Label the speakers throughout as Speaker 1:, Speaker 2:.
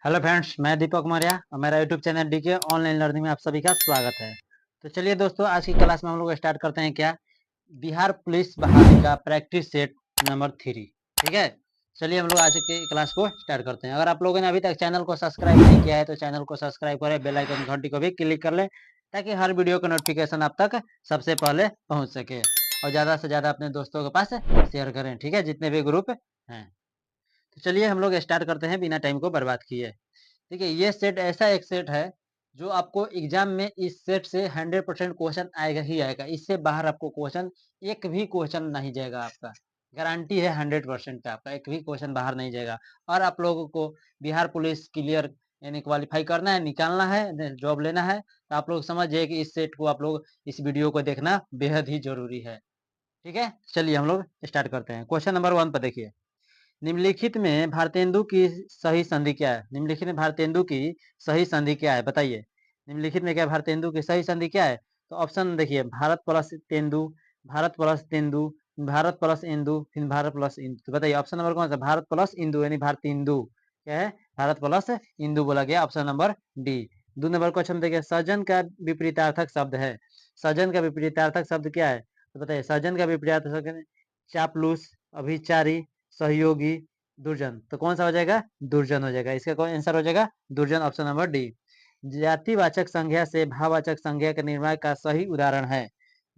Speaker 1: Hello friends, मैं दीपक मौर्य और मेरा YouTube channel DK online learning में आप सभी का स्वागत है। तो चलिए दोस्तों, आज की क्लास में हम लोग स्टार्ट करते हैं क्या, बिहार पुलिस बहाली का प्रैक्टिस सेट नंबर 3। ठीक है, चलिए हम लोग आज की क्लास को स्टार्ट करते हैं। अगर आप लोगों ने अभी तक चैनल को सब्सक्राइब नहीं किया है तो चैनल को सब्सक्राइब करें, बेल आइकन घंटी को भी क्लिक कर लें ताकि हर वीडियो का नोटिफिकेशन आप तक सबसे पहले पहुंच सके और ज्यादा से ज्यादा अपने दोस्तों के पास शेयर करें। ठीक है, जितने भी ग्रुप हैं। तो चलिए हम लोग स्टार्ट करते हैं बिना टाइम को बर्बाद किए। देखिए, ये सेट ऐसा एक सेट है जो आपको एग्जाम में इस सेट से 100% क्वेश्चन आएगा ही आएगा। इससे बाहर आपको क्वेश्चन, एक भी क्वेश्चन नहीं जाएगा आपका। गारंटी है 100% का, आपका एक भी क्वेश्चन बाहर नहीं जाएगा। और आप लोगों को बिहार पुलिस क्लियर यानी क्वालिफाई करना है, निकालना है, जॉब लेना है, तो आप लोग समझिए कि इस सेट को आप लोग इस वीडियो को देखना बेहद ही जरूरी है। ठीक है, चलिए हम लोग स्टार्ट करते हैं। क्वेश्चन नंबर 1 पर देखिए, निम्नलिखित में भारतेंदु की सही संधि क्या है? निम्नलिखित में भारतेंदु की सही संधि क्या है, बताइए। निम्नलिखित में क्या भारतेंदु की सही संधि क्या है? तो ऑप्शन देखिए, Bharat plus tendu, Bharat plus tendu, Bharat plus Indu, फिर भारत प्लस इंदु। तो बताइए ऑप्शन नंबर कौन सा? भारत प्लस इंदु यानी भारतेंदु क्या है? भारत प्लस इंदु बोला गया, option number D. 2 number question देखिए, सजन का विपरीतार्थक शब्द है। सजन का विपरीतार्थक शब्द क्या है? तो बताइए, सजन का विपरीतार्थक चापलूस, अभिचारी, सहयोगी, दुर्जन। तो कौन सा हो जाएगा? दुर्जन हो जाएगा। इसका कौन आंसर हो जाएगा? दुर्जन, ऑप्शन नंबर डी। जातिवाचक संज्ञा से भाववाचक संज्ञा के निर्माण का सही उदाहरण है।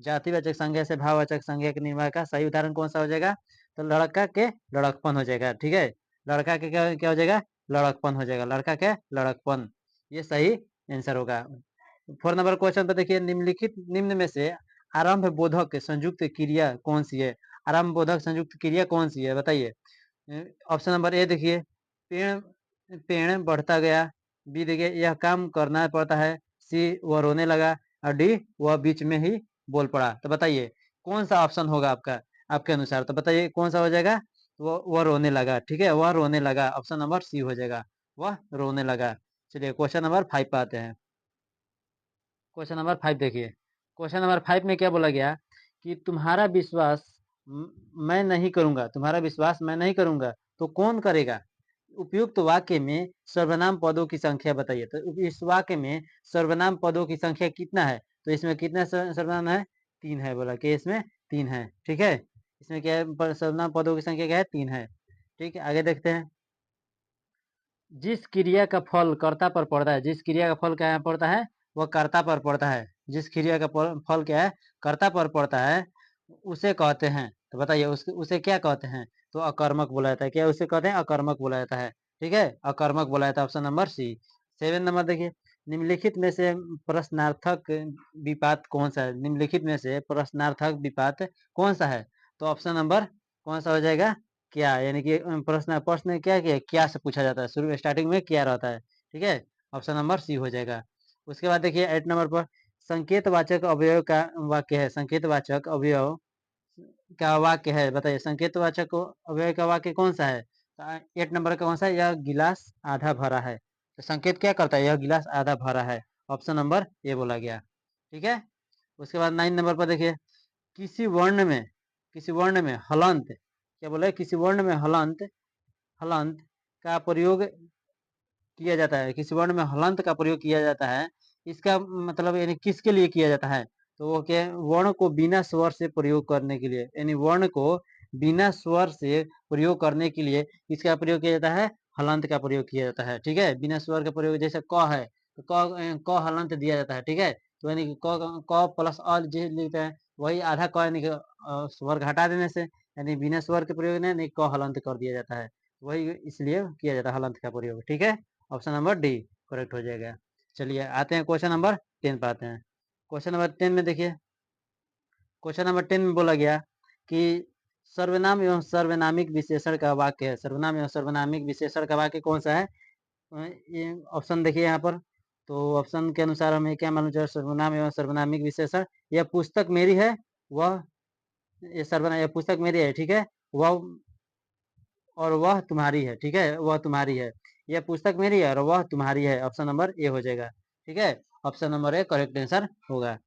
Speaker 1: जातिवाचक संज्ञा से भाववाचक संज्ञा के निर्माण का सही उदाहरण कौन सा हो जाएगा? तो लड़का के लड़कपन हो जाएगा। ठीक है, लड़का के क्या हो जाएगा? लड़कपन हो जाएगा, लड़का के लड़कपन, ये सही आंसर होगा। 4 नंबर क्वेश्चन पे देखिए, निम्नलिखित निम्न में से आरंभ बोधक संयुक्त क्रिया कौन सी है? आरंभ बोधक संयुक्त क्रिया कौन सी है, बताइए। ऑप्शन नंबर ए देखिए, पेड़ पेड़ बढ़ता गया, बी देखिए यह काम करना पड़ता है, सी वह रोने लगा, और डी वह बीच में ही बोल पड़ा। तो बताइए कौन सा ऑप्शन होगा आपका, आपके अनुसार? तो बताइए कौन सा हो जाएगा? वह रोने लगा। ठीक है, वह रोने लगा, ऑप्शन नंबर सी हो जाएगा, वह रोने लगा। चलिए क्वेश्चन नंबर 5 पे आते हैं। क्वेश्चन नंबर 5 देखिए, क्वेश्चन नंबर 5 में क्या बोला गया कि तुम्हारा विश्वास मैं नहीं करूंगा, तुम्हारा विश्वास मैं नहीं करूंगा तो कौन करेगा? उपयुक्त वाक्य में सर्वनाम पदों की संख्या बताइए। तो इस वाक्य में सर्वनाम पदों की संख्या कितना है? तो इसमें कितना सर्वनाम है? 3 है, बोला कि इसमें 3 है। ठीक है, इसमें क्या है? सर्वनाम पदों की संख्या क्या है? 3 है। ठीक है, आगे देखते हैं। जिस क्रिया का फल कर्ता पर पड़ता है, जिस क्रिया का फल क्या पड़ता है? वह कर्ता पर पड़ता है। जिस क्रिया का फल क्या है? कर्ता पर पड़ता है, उसे कहते हैं। तो बताइए उसे क्या कहते हैं? तो अकर्मक बोला जाता है। क्या उसे कहते हैं? अकर्मक बोला जाता है। ठीक है, अकर्मक बोला जाता है, ऑप्शन नंबर सी। 7 नंबर देखिए, निम्नलिखित में से प्रश्नार्थक विपात कौन सा है? निम्नलिखित में से प्रश्नार्थक विपात कौन सा है? तो ऑप्शन नंबर कौन सा हो जाएगा? क्या, यानी कि प्रश्न प्रश्न क्या से पूछा जाता है, शुरू स्टार्टिंग में क्या रहता है। ठीक है, ऑप्शन नंबर सी हो जाएगा। उसके बाद देखिए 8 नंबर पर, संकेतवाचक अवयव का वाक्य है। संकेतवाचक अवयव का वाक्य है, बताइए संकेतवाचक अवयव का वाक्य कौन सा है? 8 नंबर का कौन सा है? यह गिलास आधा भरा है। तो संकेत क्या करता है? यह गिलास आधा भरा है, ऑप्शन नंबर ए बोला गया। ठीक है, उसके बाद 9 नंबर पर देखिए, किसी वर्ण में, किसी वर्ण में हलंत, क्या बोले? किसी वर्ण में हलंत, हलंत का प्रयोग किया जाता है। किसी वर्ण में हलंत का प्रयोग किया जाता है, इसका मतलब यानी किसके लिए किया जाता है? तो वो क्या, वर्ण को बिना स्वर से प्रयोग करने के लिए, यानी वर्ण को बिना स्वर से प्रयोग करने के लिए इसका प्रयोग किया जाता है, हलंत का प्रयोग किया जाता है। ठीक है, बिना स्वर का प्रयोग, जैसे क है तो क हलंत दिया जाता है। ठीक है, तो यानी क प्लस अ जो लिखते हैं वही आधा क, यानी कि स्वर घटा देने से, यानी बिना स्वर के प्रयोग नहीं क हलंत कर दिया जाता है, वही इसलिए किया जाता है हलंत का प्रयोग। ठीक है, ऑप्शन नंबर डी करेक्ट हो जाएगा। चलिए आते हैं क्वेश्चन नंबर 10 पे आते हैं। क्वेश्चन नंबर 10 में देखिए, क्वेश्चन नंबर 10 में बोला गया कि सर्वनाम एवं सर्वनामिक विशेषण का वाक्य है। सर्वनाम एवं सर्वनामिक विशेषण का वाक्य कौन सा है? ये ऑप्शन देखिए यहाँ पर। तो ऑप्शन के अनुसार हमें क्या मालूम चला? सर्वनाम एवं सर्वनामिक विशेषण, यह पुस्तक मेरी है, वह, ये सर्वनाम, यह पुस्तक मेरी है। ठीक है, वह और वह तुम्हारी है। ठीक है, वह तुम्हारी है, यह पुस्तक मेरी है और वह तुम्हारी है, ऑप्शन नंबर ए हो जाएगा। ठीक है, option number A correct answer होगा।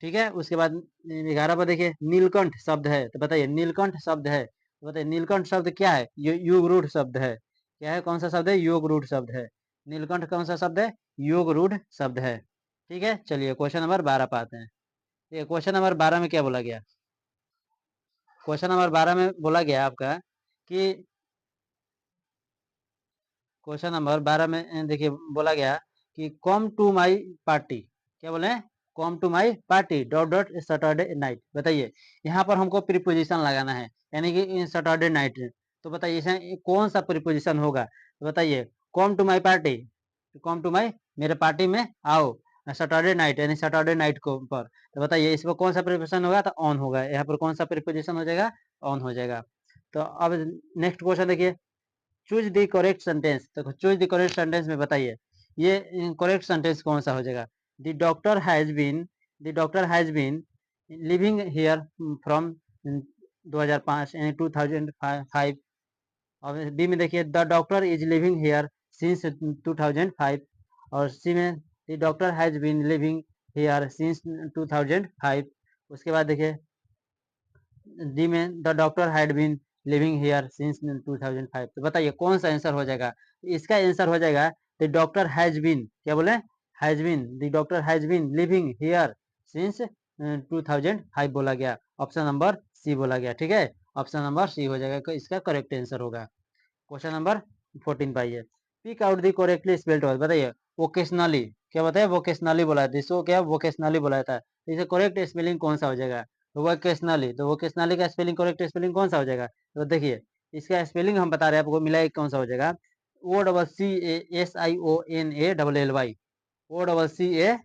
Speaker 1: ठीक है, उसके बाद 11 पर देखिए, नीलकंठ शब्द है। तो बताइए नीलकंठ शब्द है, तो बताइए नीलकंठ शब्द क्या है? ये योग रूढ़ शब्द है। क्या है? कौन सा शब्द है? योग रूढ़ शब्द है। नीलकंठ कौन सा शब्द है? योग रूढ़ शब्द है। ठीक है, चलिए क्वेश्चन नंबर 12 पे आते हैं। ये क्वेश्चन नंबर 12 में क्या बोला गया? क्वेश्चन नंबर 12 में बोला गया आपका कि क्वेश्चन नंबर 12 में देखिए बोला गया कि कम टू माई पार्टी। क्या बोले? Come to my party dot dot Saturday night. बताइए, यहाँ पर हमको प्रीपोजिशन लगाना है, यानी कि सैटरडे नाइट। तो बताइए इसमें कौन सा प्रीपोजिशन होगा? तो बताइए, come to my party, come to my, मेरे पार्टी में आओ, सैटरडे नाइट यानी सैटरडे नाइट को पर। तो बताइए इस पर कौन सा प्रीपोजिशन होगा? तो ऑन होगा। यहाँ पर कौन सा प्रीपोजिशन हो जाएगा? ऑन हो जाएगा। तो अब नेक्स्ट क्वेश्चन देखिए, चूज द करेक्ट सेंटेंस। तो चूज द करेक्ट सेंटेंस में बताइए ये करेक्ट सेंटेंस कौन सा हो जाएगा? The doctor has been, the doctor has been living here from 2005 यानी 2005। और बी में देखिए the doctor is living here since 2005। और सी में the doctor has been living here since 2005। उसके बाद देखिए डी में the doctor had been living here since 2005। तो बताइए कौन सा आंसर हो जाएगा? इसका आंसर हो जाएगा द डॉक्टर हैज बीन, क्या बोले? Has been, the doctor has been living here since 2005 बोला गया। ऑप्शन नंबर सी बोला गया। ठीक है, ऑप्शन नंबर सी हो जाएगा, इसका करेक्ट आंसर होगा। क्वेश्चन नंबर 14 पाइए, pick out the correctly spelled word. बताइए वोकेशनली, क्या बताया? वोकेशनली बोला था इसको, क्या वोकेशनली बोला था? इसे करेक्ट स्पेलिंग कौन सा हो जाएगा? वोकेशनली। तो वोकेशनली का स्पेलिंग, करेक्ट स्पेलिंग कौन सा हो जाएगा? तो देखिए इसका स्पेलिंग हम बता रहे हैं आपको, मिला कौन सा हो जाएगा? O double C A S I O N A double L Y. O double C A,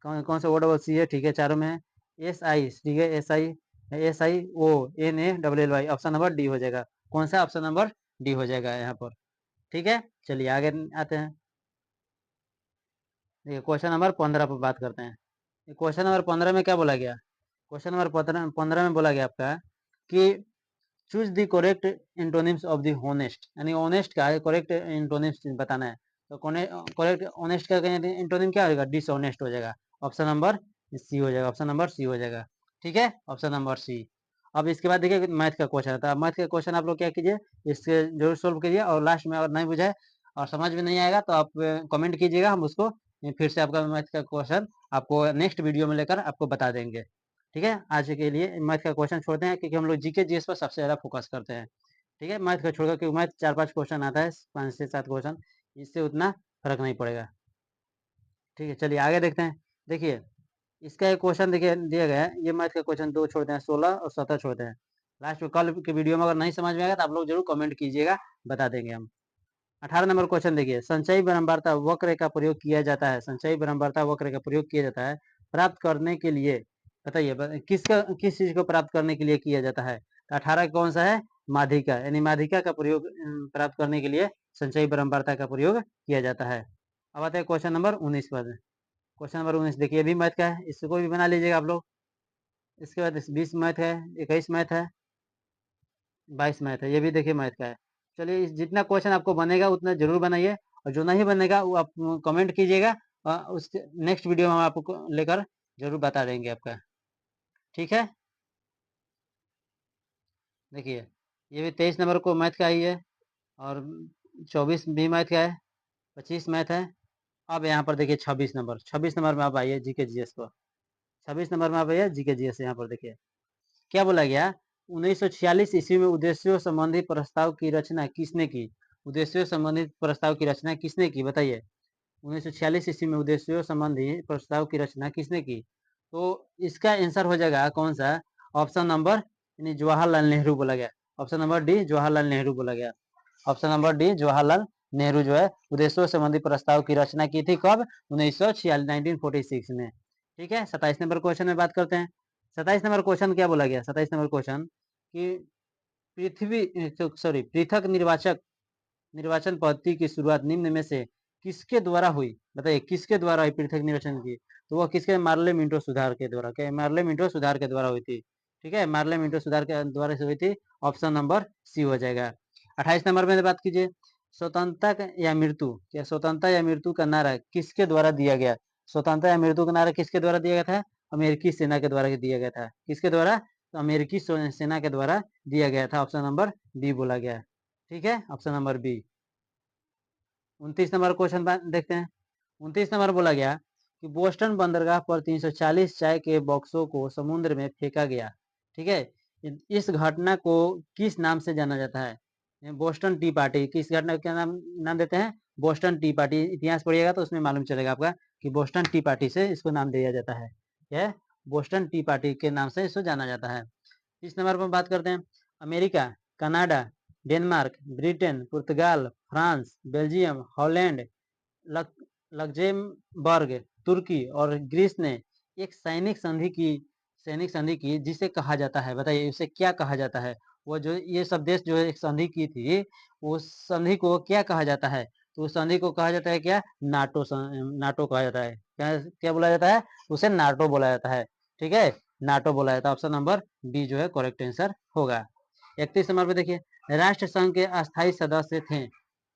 Speaker 1: कौन सा ओ डबल सी है? ठीक है, चारों में है। एस आई, ठीक है, S I O N A double L Y. Option number D हो जाएगा। कौन सा? ऑप्शन नंबर डी हो जाएगा यहाँ पर। ठीक है, चलिए आगे आते हैं। देखिए क्वेश्चन नंबर 15 पर बात करते हैं। क्वेश्चन नंबर 15 में क्या बोला गया? क्वेश्चन नंबर 15 में बोला गया आपका कि choose the correct antonyms of the honest, यानी ऑनेस्ट का करेक्ट इंटोनिम्स बताना है। तो करेक्ट ऑनेस्ट का इंटोनिम क्या होगा? डिसऑनेस्ट हो जाएगा। ऑप्शन नंबर सी हो जाएगा। ऑप्शन नंबर सी हो जाएगा। ठीक है, ऑप्शन नंबर सी। अब इसके बाद देखिए मैथ का क्वेश्चन था। मैथ का क्वेश्चन आप लोग क्या कीजिए, इसके जरूर सोल्व कीजिए, और लास्ट में अगर नहीं बुझाए और समझ में नहीं आएगा तो आप कमेंट कीजिएगा, हम उसको फिर से आपका मैथ का क्वेश्चन आपको नेक्स्ट वीडियो में लेकर आपको बता देंगे। ठीक है, आज के लिए मैथ का क्वेश्चन छोड़ते हैं, क्योंकि हम लोग जीके जीएस पर सबसे ज्यादा फोकस करते हैं। ठीक है, मैथ का छोड़कर, क्योंकि मैथ 4-5 क्वेश्चन आता है, 5 से 7 क्वेश्चन, इससे उतना फर्क नहीं पड़ेगा। ठीक है, चलिए आगे देखते हैं। देखिए इसका एक क्वेश्चन देखिए दिया गया है, ये मैथ का क्वेश्चन 2 छोड़ते हैं, 16 और 17 छोड़ते हैं। लास्ट में कल के वीडियो में अगर नहीं समझ में आएगा तो आप लोग जरूर कमेंट कीजिएगा, बता देंगे हम। 18 नंबर क्वेश्चन देखिए, संचयी बारंबारता वक्र का प्रयोग किया जाता है, संचयी बारंबारता वक्र का प्रयोग किया जाता है प्राप्त करने के लिए। बताइए किसका, किस चीज को प्राप्त करने के लिए किया जाता है? तो 18 कौन सा है? माध्यिका, यानी माध्यिका का प्रयोग प्राप्त करने के लिए संचयी बारंबारता का प्रयोग किया जाता है। अब आते हैं क्वेश्चन नंबर 19 पर। क्वेश्चन नंबर 19 देखिए, ये भी मैथ का है, इसको भी बना लीजिएगा आप लोग। इसके बाद 20 मैथ है, 21 मैथ है, 22 मैथ है, ये भी देखिए मैथ का है। चलिए जितना क्वेश्चन आपको बनेगा उतना जरूर बनाइए, और जो नहीं बनेगा वो आप कमेंट कीजिएगा, उस नेक्स्ट वीडियो में हम आपको लेकर जरूर बता देंगे आपका। ठीक है, देखिए ये भी 23 नंबर को मैथ का ही है, और 24 भी मैथ का है, 25 मैथ है। अब यहाँ पर देखिए 26 नंबर, 26 नंबर में आप आइए जीके जीएस पर। 26 नंबर में आप आइए जीके जीएस, यहाँ पर देखिए क्या बोला गया? 1946 ईस्वी में उद्देश्यों संबंधी प्रस्ताव की रचना किसने की? उद्देश्यों संबंधित प्रस्ताव की रचना किसने की? बताइए 1946 ईस्वी में उद्देश्यों संबंधी प्रस्ताव की रचना किसने की? तो इसका आंसर हो जाएगा कौन सा? ऑप्शन नंबर, यानी जवाहरलाल नेहरू बोला गया। Option number D Jawaharlal Nehru बोला गया। Option number D Jawaharlal Nehru जो है उद्देश्यों संबंधी प्रस्ताव की रचना की थी, कब? 1946, 1946 में। ठीक है, 27 नंबर क्वेश्चन में बात करते हैं। 27 नंबर क्वेश्चन क्या बोला गया? 27 नंबर क्वेश्चन कि पृथ्वी, सॉरी, पृथक निर्वाचक निर्वाचन पद्धति की शुरुआत निम्न में से किसके द्वारा हुई? बताइए किसके द्वारा हुई पृथक निर्वाचन की? तो वो किसके? मार्ले मिंटो सुधार के द्वारा। क्या? मार्ले मिंटो सुधार के द्वारा हुई थी। ठीक है, मार्ले मिंटो सुधार के द्वारा से हुई थी। ऑप्शन नंबर सी हो जाएगा। 28 नंबर में बात कीजिए, स्वतंत्रता या मृत्यु, क्या स्वतंत्रता या मृत्यु का नारा किसके द्वारा दिया गया? स्वतंत्रता या मृत्यु का नारा किसके द्वारा दिया गया था? अमेरिकी सेना के द्वारा दिया गया था। किसके द्वारा? तो अमेरिकी सेना के द्वारा दिया गया था। ऑप्शन नंबर बी बोला गया। ठीक है, option number B. 29 number question देखते हैं। 29 नंबर बोला गया कि बोस्टन बंदरगाह पर 340 चाय के बॉक्सों को समुद्र में फेंका गया। ठीक है, इस घटना को किस नाम से जाना जाता है? Boston T party. किस घटना का नाम नाम देते हैं? Boston T party. इतिहास पढ़िएगा तो उसमें मालूम चलेगा आपका कि बोस्टन टी पार्टी से इसको नाम दिया जाता है। क्या है? बोस्टन टी पार्टी के नाम से इसको जाना जाता है। इस नंबर पर बात करते हैं। अमेरिका, कनाडा, डेनमार्क, ब्रिटेन, पुर्तगाल, फ्रांस, बेल्जियम, हॉलैंड, लक्जेमबर्ग, तुर्की और ग्रीस ने एक सैनिक संधि की जिसे कहा जाता है, बताइए उसे क्या कहा जाता है? वो जो ये सब देश जो एक संधि की थी, उस संधि को क्या कहा जाता है? तो उस संधि को कहा जाता है क्या? नाटो कहा जाता है। क्या क्या बोला जाता है? उसे नाटो बोला जाता है। ठीक है, नाटो बोला जाता है। ऑप्शन नंबर बी जो है करेक्ट आंसर होगा। 31 नंबर पे देखिए, राष्ट्र संघ के अस्थायी सदस्य थे।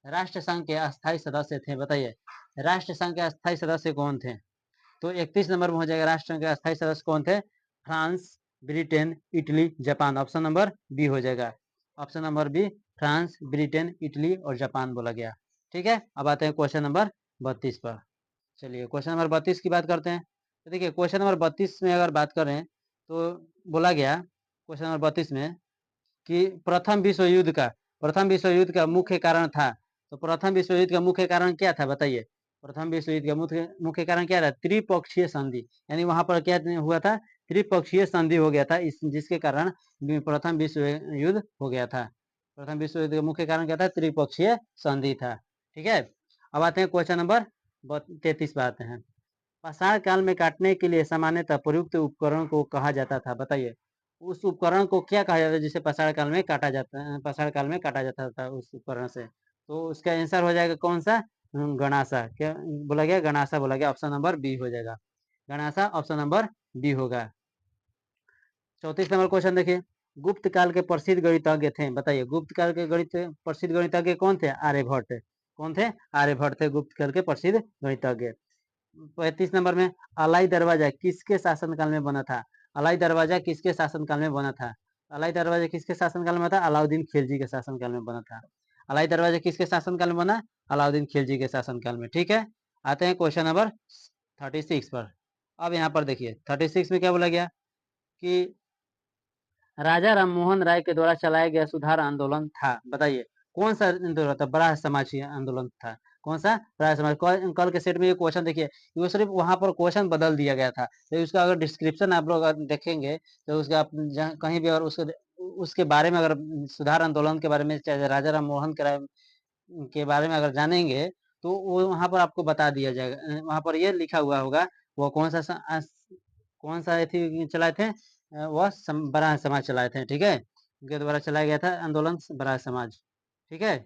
Speaker 1: राष्ट्र संघ के अस्थायी सदस्य थे, बताइए राष्ट्र संघ के अस्थायी सदस्य कौन थे? तो 31 नंबर में हो जाएगा राष्ट्र संघ के अस्थायी सदस्य कौन थे? France, Britain, Italy, Japan. Option number B हो जाएगा। Option number B, France, Britain, Italy और जापान बोला गया। ठीक है, अब आते हैं क्वेश्चन नंबर 32 पर। चलिए क्वेश्चन नंबर 32 की बात करते हैं। तो देखिए क्वेश्चन नंबर 32 में अगर बात करें तो बोला गया क्वेश्चन नंबर 32 में कि प्रथम विश्व युद्ध का मुख्य कारण था। तो प्रथम विश्व युद्ध का मुख्य कारण क्या था, बताइए? प्रथम विश्व युद्ध का मुख्य मुख्य कारण क्या था? त्रिपक्षीय संधि। यानी वहां पर क्या हुआ था? त्रिपक्षीय संधि हो गया था, इस जिसके कारण प्रथम विश्व युद्ध हो गया था। प्रथम विश्व युद्ध का मुख्य कारण क्या था? त्रिपक्षीय संधि था। ठीक है, अब आते हैं क्वेश्चन नंबर 33 पर आते हैं। पाषाण काल में काटने के लिए सामान्यतः प्रयुक्त उपकरण को कहा जाता था, बताइए उस उपकरण को क्या कहा जाता है जिसे पाषाण काल में काटा जाता है? पाषाण काल में काटा जाता था उस उपकरण से। तो उसका आंसर हो जाएगा कौन सा? गणासा। क्या बोला गया? गणासा बोला गया। ऑप्शन नंबर बी हो जाएगा। गणासा ऑप्शन नंबर बी होगा। 34 नंबर क्वेश्चन देखिए, गुप्त काल के प्रसिद्ध गणितज्ञ थे, बताइए गुप्त काल के प्रसिद्ध गणितज्ञ कौन थे? आर्यभट्ट। कौन थे? आर्यभट्ट थे गुप्त काल के प्रसिद्ध गणितज्ञ। 35 नंबर में, अलाई दरवाजा किसके शासनकाल में बना था? अलाई दरवाजा किसके शासनकाल में बना था? अलाई दरवाजा किसके शासनकाल में बना था? अलाउद्दीन खिलजी के शासनकाल में बना था। अलाई दरवाजा किसके शासनकाल में बना? अलाउद्दीन खिलजी के शासनकाल में। ठीक है, आते हैं क्वेश्चन नंबर 36 पर। अब यहाँ पर देखिए 36 में क्या बोला गया कि राजा राम मोहन राय के द्वारा चलाया गया सुधार आंदोलन था, बताइए कौन सा आंदोलन था? बड़ा समाजी आंदोलन था। कौन सा? बड़ा समाज। कल के सेट में ये क्वेश्चन देखिए, वो सिर्फ वहां पर क्वेश्चन बदल दिया गया था, तो उसका अगर डिस्क्रिप्शन आप लोग अगर देखेंगे तो उसका आप कहीं भी अगर उसके बारे में अगर सुधार आंदोलन के बारे में चाहे राजा राम मोहन के बारे में अगर जानेंगे तो वो वहां पर आपको बता दिया जाएगा। वहां पर ये लिखा हुआ होगा वो कौन सा थी चलाए थे? वह बराह समाज चलाए थे। ठीक है, उनके द्वारा चलाया गया था आंदोलन बराह समाज। ठीक है,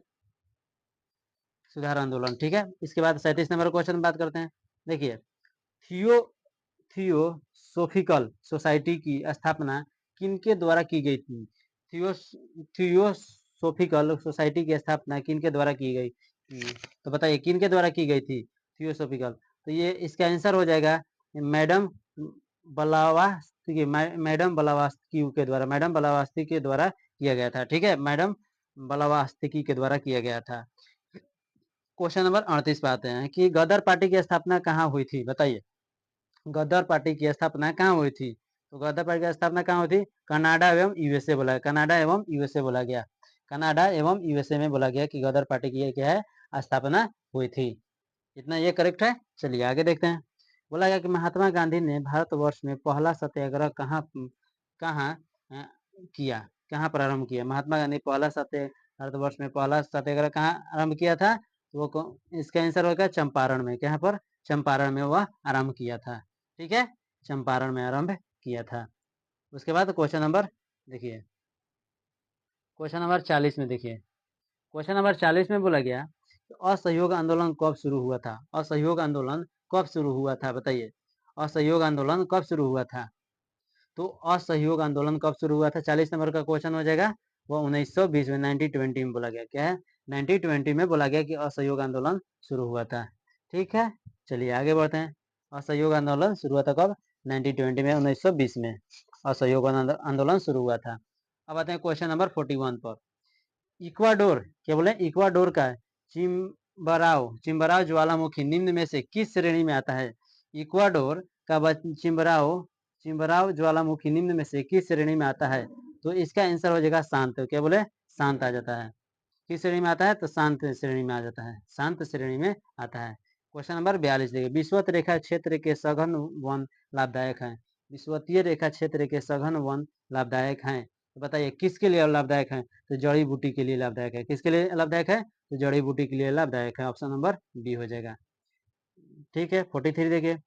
Speaker 1: सुधार आंदोलन। ठीक है, इसके बाद 37 नंबर क्वेश्चन बात करते हैं। देखिए, थियो थियोसोफिकल सोसाइटी की स्थापना किनके द्वारा की गई थी? थियो थियोसोफिकल सोसाइटी की स्थापना किनके द्वारा की गई थी? तो बताइए किनके द्वारा की गई थी थियोसोफिकल? तो ये इसका आंसर हो जाएगा मैडम ब्लावात्स्की के द्वारा। मैडम ब्लावात्स्की के द्वारा किया गया था। ठीक है, मैडम ब्लावात्स्की के द्वारा किया गया था। क्वेश्चन नंबर 38 पे आते हैं कि गदर पार्टी की स्थापना कहाँ हुई थी, बताइए गदर पार्टी की स्थापना कहाँ हुई थी? तो गदर पार्टी की स्थापना कहाँ हुई थी? कनाडा एवं यूएसए बोला, कनाडा एवं यूएसए बोला गया। कनाडा एवं यूएसए में बोला गया कि गदर पार्टी की क्या है? स्थापना हुई थी। इतना ये करेक्ट है। चलिए आगे देखते हैं। बोला गया कि महात्मा गांधी ने भारतवर्ष में पहला सत्याग्रह कहाँ कहाँ किया? कहाँ प्रारंभ किया? महात्मा गांधी पहला भारतवर्ष में पहला सत्याग्रह कहाँ आरंभ किया था? वो इसका आंसर होगा चंपारण में। कहाँ पर? चंपारण में वह आरंभ किया था। ठीक है, चंपारण में आरंभ किया था। उसके बाद क्वेश्चन नंबर देखिए, क्वेश्चन नंबर 40 में देखिए, क्वेश्चन नंबर 40 में बोला गया असहयोग आंदोलन कब शुरू हुआ था? असहयोग आंदोलन कब शुरू हुआ था, बताइए असहयोग आंदोलन कब शुरू हुआ था? तो असहयोग आंदोलन कब शुरू हुआ था? 40 नंबर का क्वेश्चन हो जाएगा वो 1920 में 1920 में बोला गया। क्या है? 1920 में बोला गया कि असहयोग आंदोलन शुरू हुआ था। ठीक है, चलिए आगे बढ़ते हैं। असहयोग आंदोलन शुरू हुआ था कब? 1920 में, 1920 में असहयोग आंदोलन शुरू हुआ था। अब आते हैं क्वेश्चन नंबर 41 पर। इक्वाडोर, क्या बोले? इक्वाडोर का चिम्बराओ ज्वालामुखी निम्न में से किस श्रेणी में आता है? इक्वाडोर का चिम्बराओ ज्वालामुखी निम्न में से किस श्रेणी में आता है? तो इसका आंसर हो जाएगा शांत। क्या बोले? शांत आ जाता है। किस श्रेणी में आता है? तो शांत श्रेणी में आ जाता है, शांत श्रेणी में आता है। क्वेश्चन नंबर 42 देखिए, विषुवत रेखा क्षेत्र के सघन वन लाभदायक है। विषुवतीय रेखा क्षेत्र के सघन वन लाभदायक है, तो बताइए किसके लिए लाभदायक है? तो जड़ी बूटी के लिए लाभदायक है। किसके लिए लाभदायक है? तो जड़ी बूटी के लिए लाभदायक है। ऑप्शन नंबर बी हो जाएगा। ठीक है, 43 देखिए,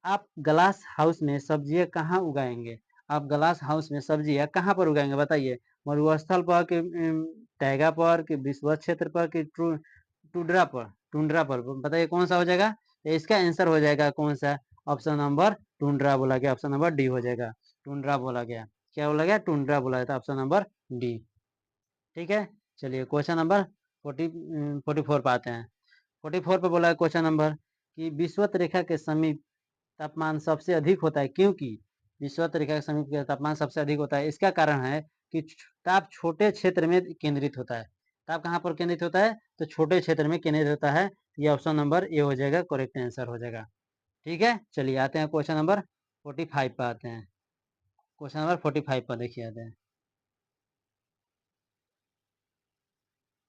Speaker 1: आप ग्लास हाउस में सब्जियां कहाँ उगाएंगे? आप ग्लास हाउस में सब्जियां कहाँ पर उगाएंगे बताइए? मरुस्थल पर कि टैगा पर कि विषुवत क्षेत्र पर कि टुंड्रा पर बताइए कौन सा हो जाएगा? तो इसका आंसर हो जाएगा कौन सा? ऑप्शन नंबर टुंड्रा बोला गया। ऑप्शन नंबर डी हो जाएगा। टुंड्रा बोला गया। क्या बोला गया? टुंड्रा बोला गया था। Option number D. ठीक है, चलिए क्वेश्चन नंबर 44 पे आते हैं। 44 पे बोला है क्वेश्चन नंबर कि विषुवत रेखा के समीप तापमान सबसे अधिक होता है क्योंकि विषुवत रेखा के समीप का तापमान सबसे अधिक होता है। इसका कारण है कि ताप छोटे क्षेत्र में केंद्रित होता है। ताप कहाँ पर केंद्रित होता है? तो छोटे क्षेत्र में केंद्रित होता है। ये ऑप्शन नंबर ए हो जाएगा, करेक्ट आंसर हो जाएगा। ठीक है, चलिए आते हैं क्वेश्चन नंबर 45 पे आते हैं। क्वेश्चन नंबर 45 पर देखिए आते हैं।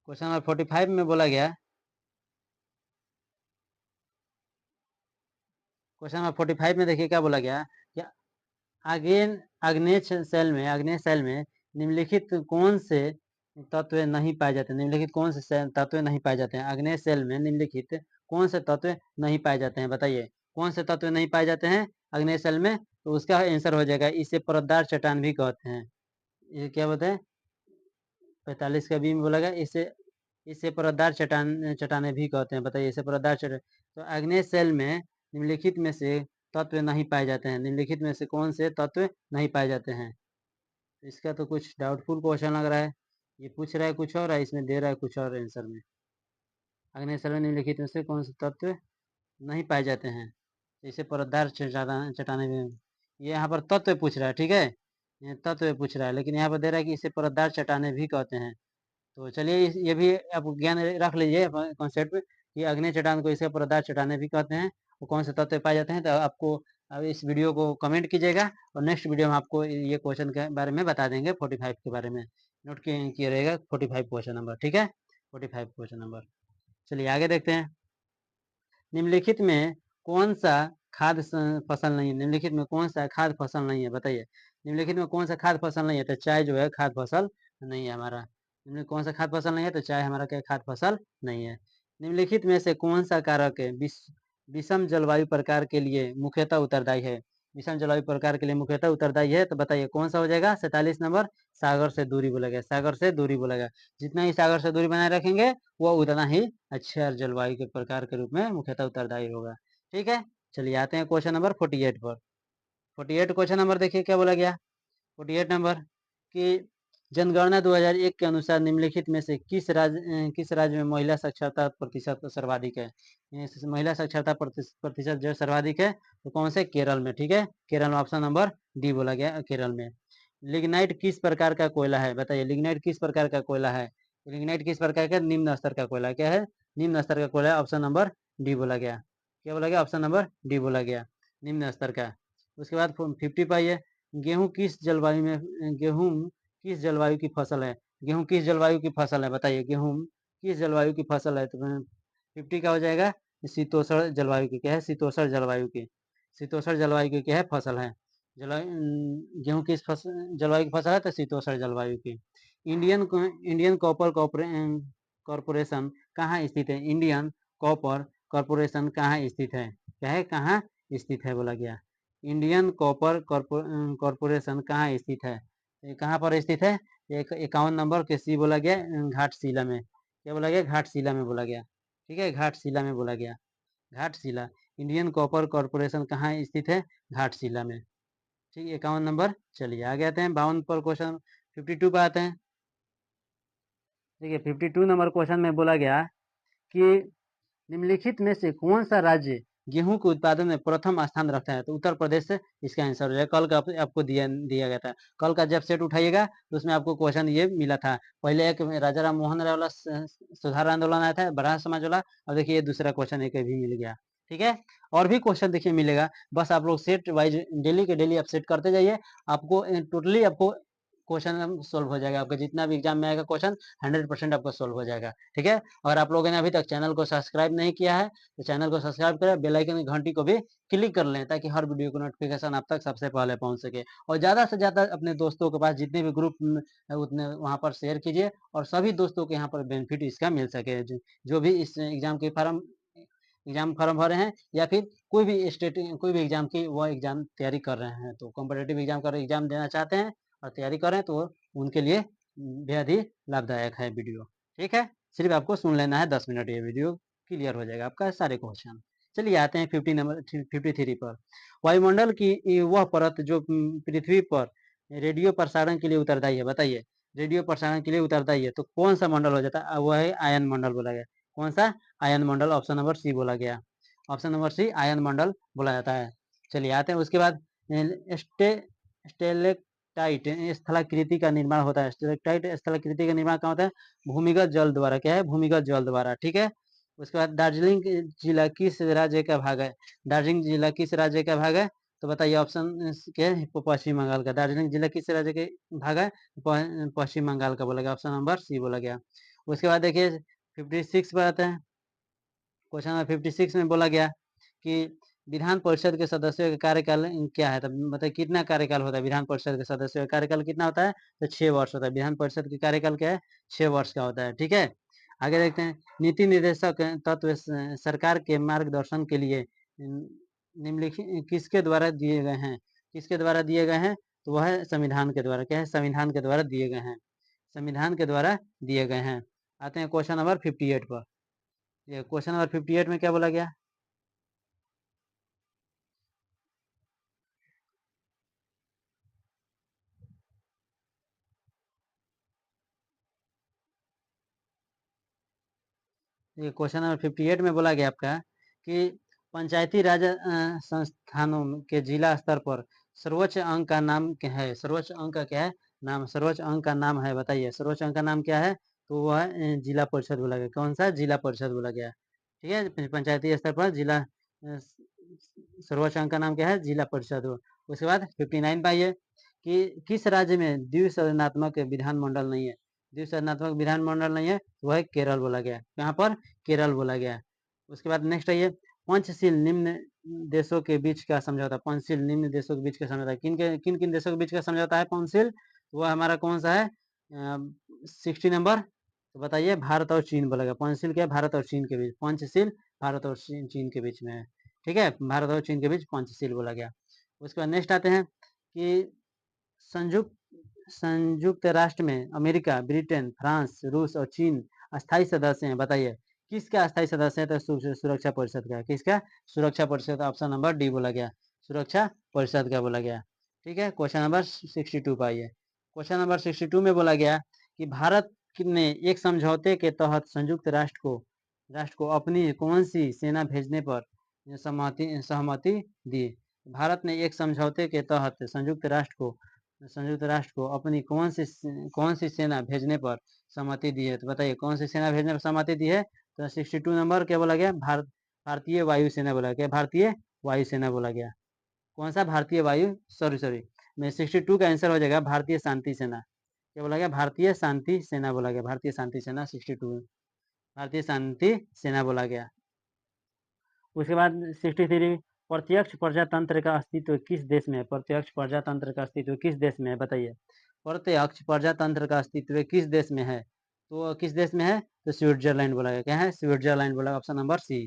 Speaker 1: क्वेश्चन नंबर 45 में बोला गया, क्वेश्चन नंबर 45 में देखिए क्या बोला गया कि आग्नेय सेल में निम्नलिखित कौन से तत्व नहीं पाए जाते? निम्नलिखित कौन से तत्व नहीं पाए जाते हैं? आग्नेय सेल में निम्नलिखित कौन से तत्व नहीं पाए जाते हैं? बताइए कौन से तत्व नहीं पाए जाते हैं आग्नेय सेल में? तो उसका आंसर हो जाएगा, इसे परतदार चट्टान भी कहते हैं। ये क्या बोलते हैं? 45 का बी में बोला गया, इसे इसे परतदार चट्टाने भी कहते हैं। बताइए इसे परतदार चट्टान। तो आग्नेय सेल में निम्नलिखित में से तत्व नहीं पाए जाते हैं। निम्नलिखित में से कौन से तत्व नहीं पाए जाते हैं? तो इसका तो कुछ डाउटफुल क्वेश्चन लग रहा है। ये पूछ रहा है कुछ और है, इसमें दे रहा है कुछ और आंसर में। अग्नि सर्वे निम्नलिखित में से कौन से तत्व नहीं पाए जाते हैं? जैसे परतदार चट्टाने में ये यहाँ पर तत्व पूछ रहा है। ठीक है, ये तत्व पूछ रहा है, लेकिन यहाँ पर दे रहा है कि इसे परतदार चट्टाने भी कहते हैं। तो चलिए ये भी आप ज्ञान रख लीजिए कॉन्सेप्ट कि अग्नि चट्टान को इसे परतदार चट्टाने भी कहते हैं। वो कौन से तत्व पाए जाते हैं? तो आपको अब इस वीडियो को कमेंट कीजिएगा और नेक्स्ट वीडियो में आपको ये क्वेश्चन के बारे में बता देंगे। 45 के बारे में नोट किया रहेगा। 45 क्वेश्चन नंबर। ठीक है, 45 क्वेश्चन नंबर। चलिए आगे देखते हैं। निम्नलिखित में कौन सा खाद्य फसल नहीं है? निम्नलिखित में कौन सा खाद्य फसल नहीं है? बताइए निम्नलिखित में कौन सा खाद्य फसल नहीं है? तो चाय जो है खाद्य फसल नहीं है हमारा। निम्नलिखित कौन सा खाद्य फसल नहीं है? तो चाय हमारा क्या खाद्य फसल नहीं है। निम्नलिखित में से कौन सा कारक है विषम जलवायु प्रकार के लिए मुख्यतः उत्तरदायी है? विषम जलवायु प्रकार के लिए मुख्यतः उत्तरदायी है, तो बताइए कौन सा हो जाएगा? 47 नंबर, सागर से दूरी बोलेगा। सागर से दूरी बोलेगा। जितना ही सागर से दूरी बनाए रखेंगे वो उतना ही अच्छा जलवायु के प्रकार के रूप में मुख्यतः उत्तरदायी होगा। ठीक है, चलिए आते हैं क्वेश्चन नंबर 48 पर। 48 क्वेश्चन नंबर देखिए क्या बोला गया। 48 नंबर कि जनगणना 2001 के अनुसार निम्नलिखित में से किस राज्य में महिला साक्षरता प्रतिशत सर्वाधिक है? महिला साक्षरता प्रतिशत जो सर्वाधिक है तो कौन से? केरल में। ठीक है, केरल में। ऑप्शन नंबर डी बोला गया, केरल में। लिग्नाइट किस प्रकार का कोयला है? बताइए लिग्नाइट किस प्रकार का कोयला है? लिग्नाइट किस प्रकार का? निम्न स्तर का कोयला। क्या है? निम्न स्तर का कोयला। ऑप्शन नंबर डी बोला गया। क्या बोला गया? ऑप्शन नंबर डी बोला गया, निम्न स्तर का। उसके बाद 50 पाइए, गेहूं किस जलवायु में गेहूं किस जलवायु की फसल है? गेहूं किस जलवायु की फसल है? बताइए गेहूं किस जलवायु की फसल है? तो 50 का हो जाएगा शीतोष्ण जलवायु की। क्या है? शीतोष्ण जलवायु की। शीतोष्ण जलवायु की क्या है? फसल है। गेहूं किस जलवायु की फसल है? तो शीतोष्ण जलवायु की। इंडियन कॉपर कॉरपोरेशन कहाँ स्थित है? इंडियन कॉपर कॉरपोरेशन कहाँ स्थित है? क्या है? कहाँ स्थित है बोला गया। इंडियन कॉपर कॉरपोरेशन कहाँ स्थित है? कहाँ पर स्थित है? 51 नंबर के सी बोला गया, घाटशिला में। क्या बोला गया? घाटशिला में बोला गया। ठीक है, घाटशिला में बोला गया। घाटशिला। इंडियन कॉपर कॉरपोरेशन कहाँ स्थित है? घाटशिला में। ठीक है, 51 नंबर। चलिए आगे आते हैं 52 पर क्वेश्चन 52 पे आते हैं। ठीक है, 52 नंबर क्वेश्चन में बोला गया कि निम्नलिखित में से कौन सा राज्य गेहूं के उत्पादन में प्रथम स्थान रखता है? तो उत्तर प्रदेश से इसका आंसर हो जाएगा। कल का आपको दिया दिया गया था। कल का जब सेट उठाइएगा तो उसमें आपको क्वेश्चन ये मिला था। पहले एक राजा राम मोहन राय वाला सुधार आंदोलन आया था, ब्राह्मण समाज वाला। अब देखिए ये दूसरा क्वेश्चन एक भी मिल गया। ठीक है, और भी क्वेश्चन देखिए मिलेगा। बस आप लोग सेट वाइज डेली के डेली आप सेट करते जाइए। आपको टोटली आपको क्वेश्चन सोल्व हो जाएगा। आपका जितना भी एग्जाम में आएगा क्वेश्चन 100% आपका सोल्व हो जाएगा। ठीक है, और आप लोगों ने अभी तक चैनल को सब्सक्राइब नहीं किया है तो चैनल को सब्सक्राइब करें, बेल आइकन की घंटी को भी क्लिक कर लें ताकि हर वीडियो को नोटिफिकेशन आप तक सबसे पहले पहुंच सके। और ज्यादा से ज्यादा अपने दोस्तों के पास जितने भी ग्रुप है उतने वहां पर शेयर कीजिए और सभी दोस्तों को यहाँ पर बेनिफिट इसका मिल सके। जो भी इस एग्जाम फॉर्म भर रहे हैं या फिर कोई भी एग्जाम की वो एग्जाम तैयारी कर रहे हैं, तो कॉम्पिटेटिव एग्जाम का एग्जाम देना चाहते हैं और तैयारी कर रहे हैं, तो उनके लिए बेहद ही लाभदायक है वीडियो। ठीक है, सिर्फ आपको सुन लेना है 10 मिनट, ये वीडियो क्लियर हो जाएगा आपका सारे क्वेश्चन। चलिए आते हैं 53 पर। वायुमंडल की वह परत जो पृथ्वी पर रेडियो प्रसारण के लिए उत्तरदायी है, बताइए। रेडियो प्रसारण के लिए उत्तरदायी है तो कौन सा मंडल हो जाता है? वह है आयन मंडल बोला गया। कौन सा? आयन मंडल, ऑप्शन नंबर सी बोला गया। ऑप्शन नंबर सी आयन मंडल बोला जाता है। चलिए आते हैं उसके बाद स्टेलेक्टाइट स्थलाकृति का निर्माण होता है। स्टेलेक्टाइट स्थलाकृति का निर्माण कहाँ होता है? भूमिगत जल द्वारा। क्या है? भूमिगत जल द्वारा। ठीक है, उसके बाद दार्जिलिंग जिला किस राज्य का भाग है? दार्जिलिंग जिला किस राज्य का भाग है? तो बताइए ऑप्शन क्या है? पश्चिम बंगाल का। दार्जिलिंग जिला किस राज्य के भाग है? पश्चिम बंगाल का बोला गया। ऑप्शन नंबर सी बोला गया। उसके बाद देखिए 56 पर आते हैं। क्वेश्चन नंबर 56 में बोला गया कि विधान परिषद के सदस्यों का कार्यकाल क्या है? तब बताइए कितना कार्यकाल होता है विधान परिषद के सदस्यों का? कार्यकाल कितना होता है? तो 6 वर्ष होता है। विधान परिषद की कार्यकाल क्या है? 6 वर्ष का होता है। ठीक है, आगे देखते हैं। नीति निर्देशक तत्व सरकार के मार्गदर्शन के लिए निम्नलिखित किसके द्वारा दिए गए हैं? किसके द्वारा दिए गए हैं? तो वह है संविधान के द्वारा। क्या है? संविधान के द्वारा दिए गए हैं। संविधान के द्वारा दिए गए हैं। आते हैं क्वेश्चन नंबर 58 पर। ये क्वेश्चन नंबर 58 में क्या बोला गया? ये क्वेश्चन नंबर 58 में बोला गया आपका कि पंचायती राज संस्थानों के जिला स्तर पर सर्वोच्च अंक का नाम क्या है? सर्वोच्च अंक का क्या है नाम? सर्वोच्च अंक का नाम है, बताइए सर्वोच्च अंक का नाम क्या है? तो वह जिला परिषद बोला गया। कौन सा? जिला परिषद बोला गया। ठीक है, पंचायती स्तर पर जिला सर्वोच्च अंक का नाम क्या है? जिला परिषद। उसके बाद 59 पाइए कि किस राज्य में द्विसदनात्मक विधानमंडल नहीं है? द्विसदनात्मक विधानमंडल नहीं है, वह केरल बोला गया। यहाँ पर केरल बोला गया। उसके बाद नेक्स्ट आइए, पंचशील निम्न देशों के बीच का समझौता। पंचशील निम्न देशों के बीच का समझौता किन किन देशों के बीच का समझौता है पंचशील? वह हमारा कौन सा है? 60 नंबर। तो बताइए, भारत और चीन बोला गया। पंचशील क्या है? भारत और चीन के बीच। पंचशील भारत और चीन के बीच में है। ठीक है, भारत और चीन के बीच पंचशील बोला गया। उसके बाद नेक्स्ट आते हैं कि संयुक्त संयुक्त राष्ट्र में अमेरिका, ब्रिटेन, फ्रांस, रूस और चीन अस्थायी सदस्य हैं, बताइए किसका अस्थायी सदस्य है? तो सुरक्षा परिषद का। किसका? सुरक्षा परिषद। ऑप्शन नंबर डी बोला गया, सुरक्षा परिषद का बोला गया। ठीक है, क्वेश्चन नंबर 62 पर आइए। क्वेश्चन नंबर 62 में बोला गया कि भारत ने एक समझौते के तहत संयुक्त राष्ट्र को अपनी कौन सी सेना भेजने पर सहमति दी? भारत ने एक समझौते के तहत संयुक्त राष्ट्र को अपनी कौन सी सेना भेजने पर सहमति दी है? तो बताइए कौन सी सेना भेजने पर सहमति दी है? तो 62 नंबर क्या बोला गया? भारतीय वायुसेना बोला गया। भारतीय वायुसेना बोला गया। कौन सा? भारतीय वायु सॉरी सॉरी में 62 का आंसर हो जाएगा भारतीय शांति सेना। क्या बोला गया? भारतीय शांति सेना बोला गया। भारतीय शांति सेना 62 भारतीय शांति सेना बोला गया। उसके बाद 63, प्रत्यक्ष प्रजातंत्र का अस्तित्व किस देश में है? प्रत्यक्ष प्रजातंत्र का अस्तित्व किस देश में है? बताइए, प्रत्यक्ष प्रजातंत्र का अस्तित्व किस देश में है? तो किस देश में है? तो स्विट्जरलैंड बोला गया। क्या है? स्विट्जरलैंड बोला। Option number C.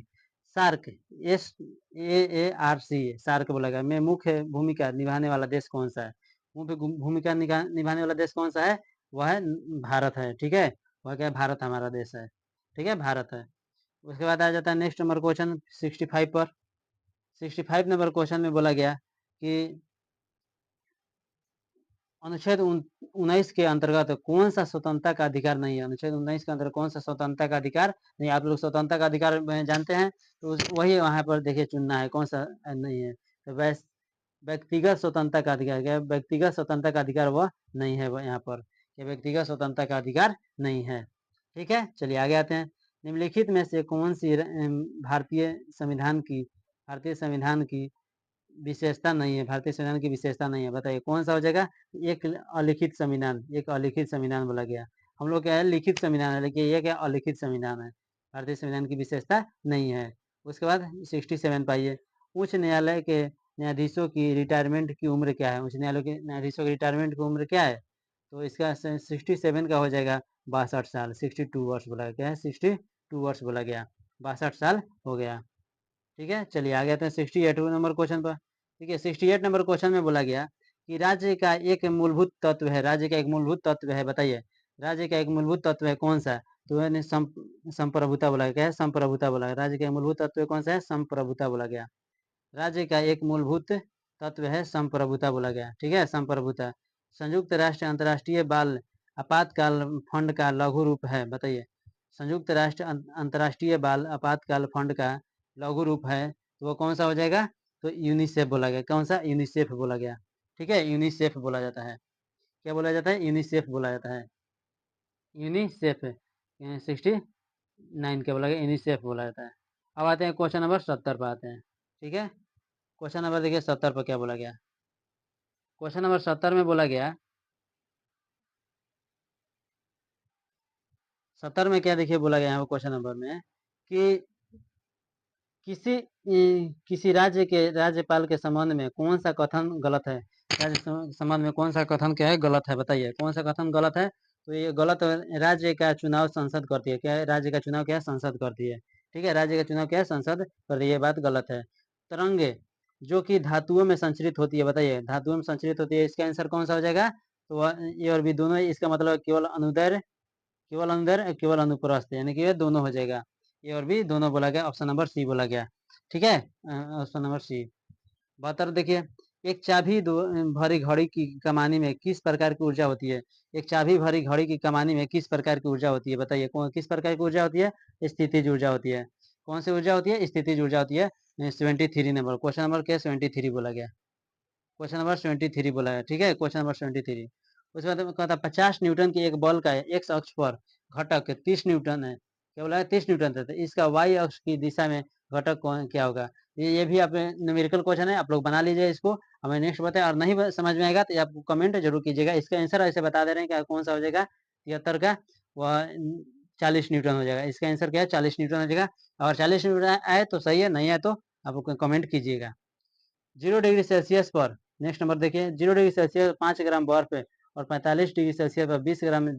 Speaker 1: SAARC, SAARC, SAARC बोला गया में मुख्य भूमिका निभाने वाला देश कौन सा है? मुख्य भूमिका निभाने वाला देश कौन सा है? वह है भारत है। ठीक है, वह क्या है? भारत हमारा देश है। ठीक है, भारत है। उसके बाद आ जाता है नेक्स्ट नंबर क्वेश्चन 65 पर। 65 नंबर क्वेश्चन में बोला गया कि अनुच्छेद 19 के अंतर्गत कौन सा स्वतंत्रता का अधिकार नहीं है? अनुच्छेद 19 के अंतर्गत कौन सा स्वतंत्रता का अधिकार नहीं? आप लोग स्वतंत्रता का अधिकार जानते हैं, तो वही वहां पर देखिए चुनना है कौन सा नहीं है। तो व्यक्तिगत स्वतंत्रता का अधिकार क्या? व्यक्तिगत स्वतंत्रता का अधिकार वह नहीं है यहाँ पर, ये व्यक्तिगत स्वतंत्रता का अधिकार नहीं है। ठीक है, चलिए आगे आते हैं। निम्नलिखित में से कौन सी भारतीय संविधान की विशेषता नहीं है? भारतीय संविधान की विशेषता नहीं है, बताइए कौन सा हो जाएगा? एक अलिखित संविधान, एक अलिखित संविधान बोला गया। हम लोग क्या है, लिखित संविधान है, लेकिन ये क्या अलिखित संविधान है। भारतीय संविधान की विशेषता नहीं है। उसके बाद 67 पाइए, उच्च न्यायालय के न्यायाधीशों की रिटायरमेंट की उम्र क्या है? उच्च न्यायालय के न्यायाधीशों की रिटायरमेंट की उम्र क्या है? तो इसका 67 का हो जाएगा 62 साल, 62 वर्ष बोला गया है, 62 वर्ष बोला गया, 62 साल हो गया। ठीक है, चलिए आगे आते हैं 68 नंबर क्वेश्चन पर। ठीक है, 68 नंबर क्वेश्चन में बोला गया कि राज्य का एक मूलभूत तत्व है, राज्य का एक मूलभूत तत्व है, बताइए राज्य का एक मूलभूत तत्व है कौन सा? तो यानी संप्रभुता बोला गया है, संप्रभुता बोला गया। राज्य का मूलभूत तत्व कौन सा है? संप्रभुता बोला गया। राज्य का एक मूलभूत तत्व है संप्रभुता बोला गया। ठीक है, संप्रभुता। संयुक्त राष्ट्र अंतर्राष्ट्रीय बाल आपातकाल फंड का लघु रूप है, बताइए संयुक्त राष्ट्र अंतर्राष्ट्रीय बाल आपातकाल फंड का लघु रूप है, तो वो कौन सा हो जाएगा? तो यूनिसेफ बोला गया। कौन सा? यूनिसेफ बोला गया। ठीक है, यूनिसेफ बोला जाता है। क्या बोला जाता है? यूनिसेफ बोला जाता है। यूनिसेफ 69 क्या बोला गया? यूनिसेफ बोला जाता है। अब आते हैं क्वेश्चन नंबर 70 पर आते हैं। ठीक है, क्वेश्चन नंबर देखिए 70 पर क्या बोला गया। क्वेश्चन नंबर 70 में बोला गया, 70 में क्या देखिए बोला गया है क्वेश्चन नंबर में कि किसी राज्य के राज्यपाल के संबंध में कौन सा कथन गलत है? राज्य संबंध में कौन सा कथन क्या है? गलत है, बताइए कौन सा कथन गलत है? तो ये गलत, राज्य का चुनाव संसद करती है। क्या है? राज्य का चुनाव क्या है? संसद करती है। ठीक है, राज्य का चुनाव क्या है? संसद कर रही है, ये बात गलत है। तरंगे जो कि धातुओं में संचरित होती है, बताइए धातुओं में संचरित होती है, इसका आंसर कौन सा हो जाएगा? तो ये और भी दोनों, इसका मतलब केवल अनुदैर्घ्य, केवल अंदर, केवल अनुप्रस्थ, यानी कि ये दोनों हो जाएगा। ए और बी दोनों बोला गया, ऑप्शन नंबर सी बोला गया। ठीक है, ऑप्शन नंबर सी। 72 देखिए, एक चाबी भरी घड़ी की कमानी में किस प्रकार की ऊर्जा होती है? एक चाबी भरी घड़ी की कमानी में किस प्रकार की ऊर्जा होती है? बताइए कौन किस प्रकार की ऊर्जा होती है? स्थितिज ऊर्जा होती है। कौन सी ऊर्जा होती है? स्थितिज ऊर्जा होती है। 73 नंबर क्वेश्चन नंबर क्या? 73 बोला गया। क्वेश्चन नंबर 73 बोला है। ठीक है, क्वेश्चन नंबर 73। उसके बाद कहता 50 न्यूटन की एक बॉल का एक्स अक्ष पर घटक 30 न्यूटन है, क्या बोला है? 30 न्यूटन था, तो इसका वाई अक्ष की दिशा में घटक कौन क्या होगा? ये भी आप न्यूमेरिकल क्वेश्चन है, आप लोग बना लीजिए इसको, हमें नेक्स्ट बताए। और नहीं समझ में आएगा तो आप कमेंट जरूर कीजिएगा। इसका आंसर ऐसे बता दे रहे हैं कि कौन सा हो जाएगा 73 का, वह 40 न्यूटन हो जाएगा। इसका आंसर क्या है? 40 न्यूटन हो जाएगा। अगर 40 न्यूटन आए तो सही है, नहीं आए तो आप कमेंट कीजिएगा। 0 डिग्री सेल्सियस पर, नेक्स्ट नंबर देखिए, 0 डिग्री सेल्सियस 5 ग्राम बर्फ और 45 डिग्री सेल्सियस पर 20 ग्राम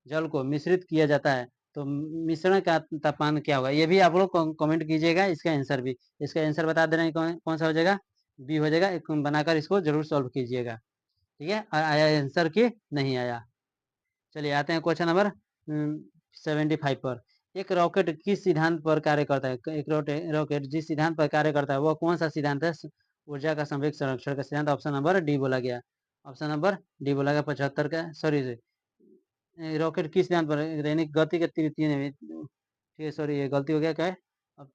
Speaker 1: जल को मिश्रित किया जाता है, तो मिश्रण का तापमान क्या होगा? ये भी आप लोग कमेंट कीजिएगा। इसका आंसर भी, इसका आंसर बता दे रहे हैं कौन सा हो जाएगा? बी हो जाएगा। एक बनाकर इसको जरूर सॉल्व कीजिएगा। ठीक है, और आया आंसर की नहीं आया? चलिए आते हैं क्वेश्चन नंबर 75 पर। एक रॉकेट किस सिद्धांत पर कार्य करता है? एक रॉकेट जिस सिद्धांत पर कार्य करता है वह कौन सा सिद्धांत है? ऊर्जा का संवेग संरक्षण का सिद्धांत, ऑप्शन नंबर डी बोला गया। ऑप्शन नंबर डी बोला गया 75 का, सॉरी रॉकेट किस सिद्धांत पर? यानी गति के तृतीय नियम। ठीक है, सॉरी ये गलती हो गया, क्या है?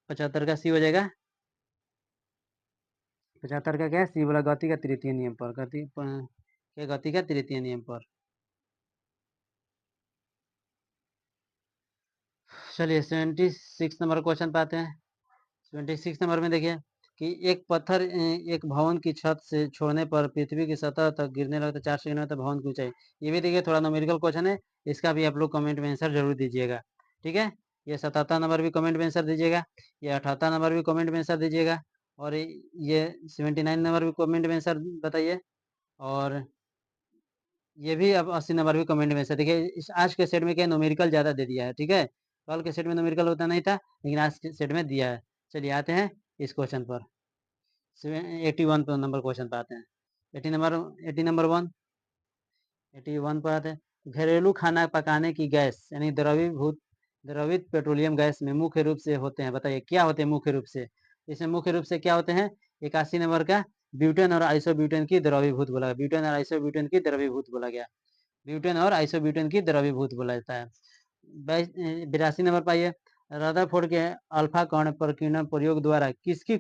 Speaker 1: 75 का सी हो जाएगा। 75 का क्या है? सी बोला, गति का तृतीय नियम पर, गति का तृतीय नियम पर। चलिए 76 नंबर क्वेश्चन पे आते हैं। 76 नंबर में देखिए कि एक पत्थर एक भवन की छत से छोड़ने पर पृथ्वी की सतह तक गिरने लगता है 4 सेकंड में, तो भवन की ऊंचाई। ये भी देखिए थोड़ा न्यूमेरिकल क्वेश्चन है, इसका भी आप लोग कमेंट में आंसर जरूर दीजिएगा। ठीक है, ये 77 नंबर भी कमेंट में आंसर दीजिएगा, ये 78 नंबर भी कमेंट में आंसर दीजिएगा, और ये 79 नंबर भी कमेंट में आंसर बताइए, और ये भी अब 80 नंबर भी कमेंट में आंसर। देखिए इस आज के सेट में क्या न्यूमेरिकल ज्यादा दे दिया है। ठीक है, कल के सेट में न्यूमेरिकल होता नहीं था, लेकिन आज के सेट में दिया है। चलिए आते हैं इस क्वेश्चन पर, 81 पर नंबर क्वेश्चन पे आते हैं। 80 नंबर 81 पर आते हैं। घरेलू खाना पकाने की गैस यानी द्रवित पेट्रोलियम गैस में मुख्य रूप से होते हैं, बताइए क्या होते हैं मुख्य रूप से? इसमें मुख्य रूप से क्या होते हैं? 81 नंबर का ब्यूटेन और आइसोब्यूटेन की द्रवीभूत बोला गया। ब्यूटेन और आइसोब्यूटेन की द्रवीभूत बोला गया। ब्यूटेन और आइसोब्यूटेन की द्रवीभूत बोला जाता है। 82 नंबर पाइए, रदरफोर्ड के अल्फा कण प्रकीर्णन प्रयोग द्वारा किसकी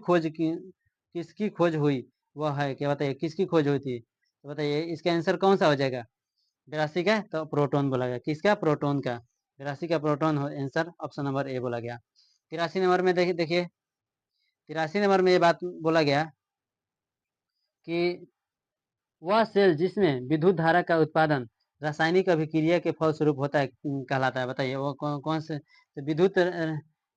Speaker 1: खोज हुई, वह है क्या, बताइए किसकी खोज हुई थी, तो बताइए इसका आंसर कौन सा हो जाएगा। 82 का तो प्रोटॉन बोला गया, किसका, प्रोटॉन का। 82 का proton answer option number A बोला गया। 83 नंबर में देखिए 83 नंबर में ये बात बोला गया कि वह सेल जिसमें विद्युत धारा का उत्पादन रासायनिक अभिक्रिया के फलस्वरूप होता है कहलाता है। बताइए वो कौन से, तो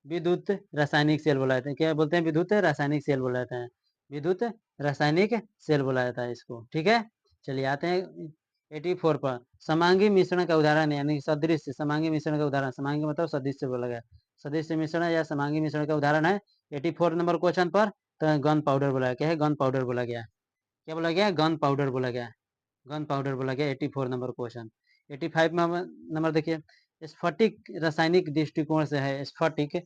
Speaker 1: विद्युत रासायनिक सेल बोला जाता है। क्या बोलते हैं, विद्युत रासायनिक सेल बोला जाता है। विद्युत रासायनिक सेल बोला जाता है इसको, ठीक है। चलिए आते हैं 84 पर, समांगी मिश्रण का उदाहरण यानी सदृश समांगी मिश्रण का उदाहरण, समांगी मतलब सदृश से बोला गया, सदृश मिश्रण या समांगी मिश्रण का उदाहरण है 84 नंबर क्वेश्चन पर, तो गन पाउडर बोला गया। क्या है, गन पाउडर बोला गया। क्या बोला गया, गन पाउडर बोला गया। गन पाउडर बोला गया 84 नंबर क्वेश्चन। 85 नंबर देखिए, स्फटिक रासायनिक दृष्टिकोण से है, स्फटिक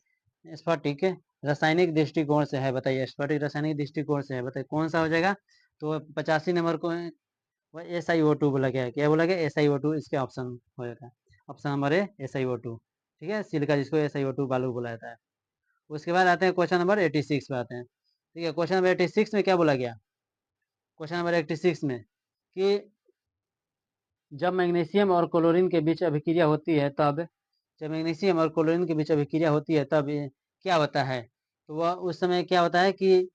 Speaker 1: स्फटिक रासायनिक दृष्टिकोण से है। बताइए स्फटिक रासायनिक दृष्टिकोण से है, बताइए कौन सा हो जाएगा। तो 85 नंबर को SiO2 बोला गया है। क्या बोला गया, SiO2 इसके ऑप्शन हो जाएगा। ऑप्शन नंबर ए SiO2, ठीक है, सिलिका जिसको SiO2 बालू बोला जाता है। उसके बाद आते हैं क्वेश्चन नंबर 86 पे आते हैं, ठीक है। क्वेश्चन नंबर 86 में क्या बोला गया, क्वेश्चन नंबर 86 में कि जब मैग्नीशियम और क्लोरीन के बीच अभिक्रिया होती है तब, जब मैग्नीशियम और क्लोरीन के बीच अभिक्रिया होती है तब क्या होता है, तो वह उस समय क्या होता है कि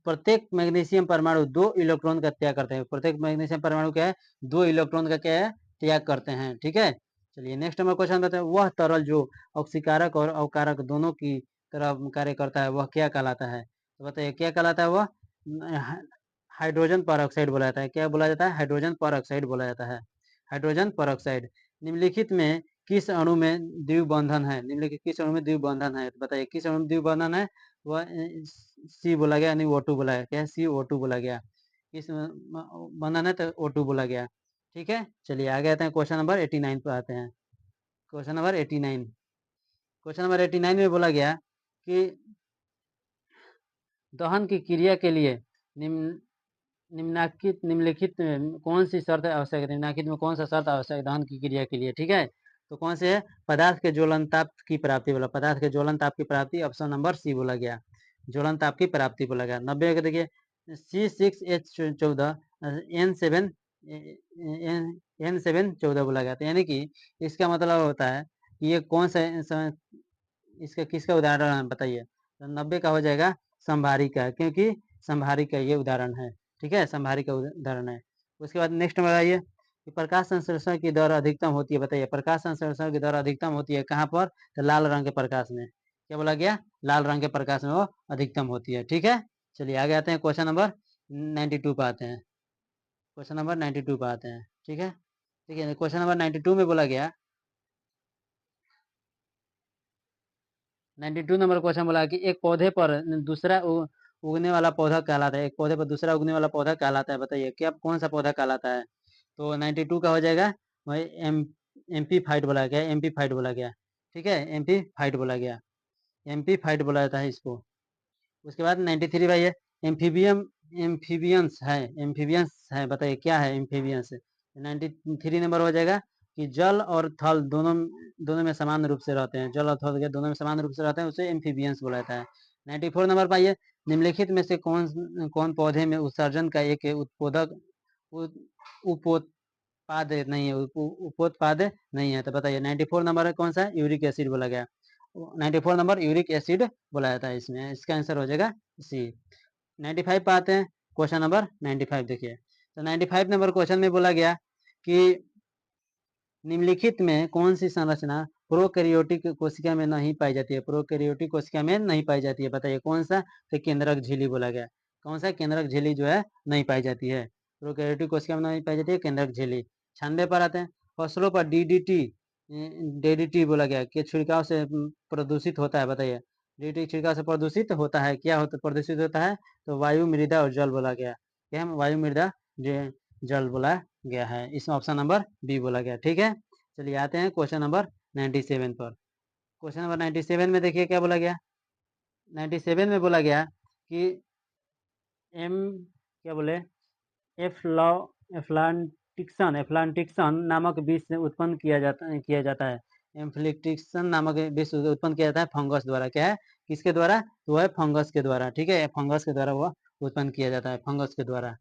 Speaker 1: प्रत्येक मैग्नीशियम परमाणु 2 इलेक्ट्रॉन का त्याग करते हैं। प्रत्येक मैग्नीशियम परमाणु क्या है, 2 इलेक्ट्रॉन का क्या है, त्याग करते हैं, ठीक है। चलिए नेक्स्ट नंबर क्वेश्चन बताते हैं, वह तरल जो ऑक्सीकारक और अवकारक दोनों की तरह कार्य करता है वह क्या कहलाता है, तो बताइए क्या कहलाता है वह, हाइड्रोजन पर ऑक्साइड बोला जाता है। क्या बोला जाता है, हाइड्रोजन पर ऑक्साइड बोला जाता है, हाइड्रोजन पर ऑक्साइड। निम्नलिखित में किस अणु में द्विबंधन है, निम्नलिखित किस अणु में द्विबंधन है, तो बताइए किस अणु में द्विबंधन है, वह सी बोला गया यानी O2 बोला गया। क्या है, CO2 बोला गया। किस बंधन है, तो O2 बोला गया, ठीक है। चलिए आगे आते हैं क्वेश्चन नंबर 89 पे आते हैं। क्वेश्चन नंबर 89, क्वेश्चन नंबर 89 में बोला गया कि दहन की क्रिया के लिए निम्नलिखित कौन सी शर्त आवश्यक है, निम्नलिखित में कौन सा शर्त आवश्यक है दहन की क्रिया के लिए, ठीक है। तो कौन से है, पदार्थ के ज्वलन ताप की प्राप्ति बोला, पदार्थ के ज्वलन ताप की प्राप्ति, ऑप्शन नंबर सी बोला गया, ज्वलन ताप की प्राप्ति बोला गया। 90 का देखिए, C6H14 N7 N7 14 बोला गया था, यानी कि इसका मतलब होता है कि ये कौन सा इसका किसका उदाहरण है, बताइए। तो 90 का हो जाएगा संभारी का, क्योंकि संभारी का ये उदाहरण है, ठीक है, संभारी का उदाहरण है। उसके बाद नेक्स्ट में बताइए कि प्रकाश संश्लेषण की दर अधिकतम होती है। बताइए प्रकाश संश्लेषण की दर अधिकतम होती है कहाँ पर, तो लाल रंग के प्रकाश में। क्या बोला गया, लाल रंग के प्रकाश में वो अधिकतम होती है, ठीक है। चलिए आगे आते हैं क्वेश्चन नंबर 92 पे आते हैं। क्वेश्चन नंबर 92 पे आते हैं, ठीक है। ठीक है, क्वेश्चन नंबर 92 में बोला गया, 92 नंबर क्वेश्चन बोला कि एक पौधे पर दूसरा उगने वाला पौधा कहलाता है, एक पौधे पर दूसरा उगने वाला पौधा कहलाता है। बताइए क्या कौन सा पौधा कहलाता है, तो 92 का हो जाएगा वही एमपी फाइट बोला गया, एमपी फाइट बोला गया, ठीक है, एमपी फाइट बोला गया, एमपी फाइट बोला जाता है इसको। उसके बाद 93 भाई है, एम्फीबियम एम्फीबियंस है, एम्फीबियंस है, बताइए क्या है एम्फीबियंस। 93 नंबर हो जाएगा कि जल और थल दोनों दोनों में समान रूप से रहते हैं, जल और थल के दोनों में समान रूप से रहते हैं, उसे एम्फीबियंस बोला जाता है। 94 नंबर पाइए, निम्नलिखित में से कौन कौन पौधे में उत्सर्जन का एक उत्पोधक उपोत्पाद नहीं है, उपोत्पाद नहीं है, तो बताइए 94 नंबर कौन सा, यूरिक एसिड बोला गया। 94 नंबर यूरिक एसिड बोला जाता है इसमें, इसका आंसर हो जाएगा सी। 95 पे आते हैं, क्वेश्चन नंबर 95 देखिए। तो 95 नंबर क्वेश्चन में बोला गया कि निम्नलिखित में कौन सी संरचना प्रोकैरियोटिक कोशिका में नहीं पाई जाती है, प्रोकैरियोटिक कोशिका में नहीं पाई जाती है, बताइए कौन सा, तो केंद्रक झिल्ली बोला गया। कौन सा, केंद्रक झिल्ली जो है नहीं पाई जाती है, प्रोकैरियोटिक कोशिका में नहीं पाई जाती है, केंद्रक झिल्ली। 96 पर आते हैं, फसलों पर डीडीटी बोला गया कि छिड़काव से प्रदूषित होता है, बताइए डीडीटी छिड़काव से प्रदूषित होता है, क्या होता प्रदूषित होता है, तो वायु मृदा और जल बोला गया। क्या है, वायु मृदा जल बोला गया है, इसमें ऑप्शन नंबर बी बोला गया, ठीक है। चलिए आते हैं क्वेश्चन नंबर 97 पर। क्वेश्चन नंबर 97 में देखिए क्या बोला गया, 97 में बोला गया कि एम क्या बोले, एफ्ला एफ्लांटिक्सन नामक बीज से उत्पन्न किया जाता है। एम्फ्लिक्टिक्सन नामक बीज से उत्पन्न किया जाता है फंगस द्वारा। क्या है, किसके द्वारा, तो है फंगस के द्वारा। ठीक है, फंगस के द्वारा वह उत्पन्न किया जाता है, फंगस के द्वारा।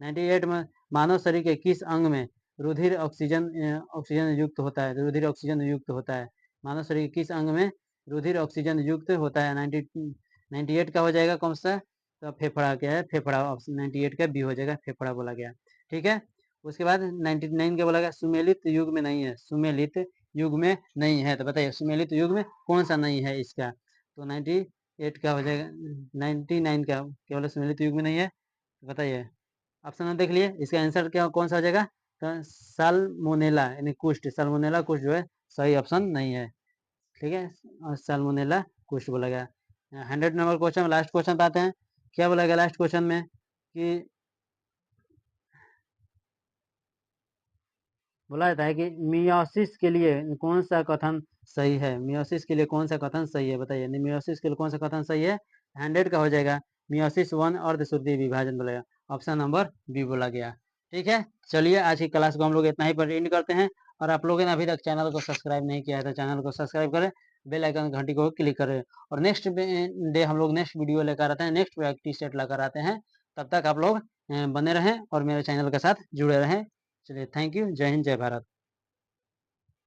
Speaker 1: 98 में मानव शरीर के किस अंग में रुधिर ऑक्सीजन युक्त होता है, रुधिर ऑक्सीजन युक्त होता है। मानव शरीर के किस अंग में रुधिर ऑक्सीजन युक्त होता है। 98 का हो जाएगा कौन सा, तो फेफड़ा। क्या है, फेफड़ा। ऑप्शन 98 का बी हो जाएगा, फेफड़ा बोला गया। ठीक है, उसके बाद 99 का बोला गया सुमेलित युग में नहीं है, सुमेलित युग में नहीं है। तो बताइए सुमेलित युग में कौन सा नहीं है इसका, तो 98 का हो जाएगा, 99 का केवल सुमेलित युग में नहीं है। तो बताइए, ऑप्शन में देख लिए, इसका आंसर क्या कौन सा हो जाएगा, तो साल्मोनेला यानी कुष्ठ, साल्मोनेला कुष्ठ जो है सही ऑप्शन नहीं है। ठीक है, और साल्मोनेला कुष्ठ बोला गया। 100 नंबर क्वेश्चन, लास्ट क्वेश्चन पे आते हैं। क्या बोला गया लास्ट क्वेश्चन में कि बोला जाता है कि मियोसिस के लिए कौन सा कथन सही है, मियोसिस के लिए कौन सा कथन सही है। बताइए मियोसिस के लिए कौन सा कथन सही है। 100 का हो जाएगा मियोसिस 1 अर्धसूत्रीय विभाजन बोलेगा, ऑप्शन नंबर बी बोला गया। ठीक है, चलिए आज की क्लास को हम लोग इतना ही पर एंड करते हैं। और आप लोगों ने अभी तक चैनल को सब्सक्राइब नहीं किया है तो चैनल को सब्सक्राइब करें, बेल आइकन घंटी को क्लिक करें। और नेक्स्ट डे हम लोग नेक्स्ट वीडियो लेकर आते हैं, नेक्स्ट प्रैक्टिस सेट लेकर आते हैं। तब तक आप लोग बने रहें और मेरे चैनल के साथ जुड़े रहें। चलिए, थैंक यू, जय हिंद, जय भारत।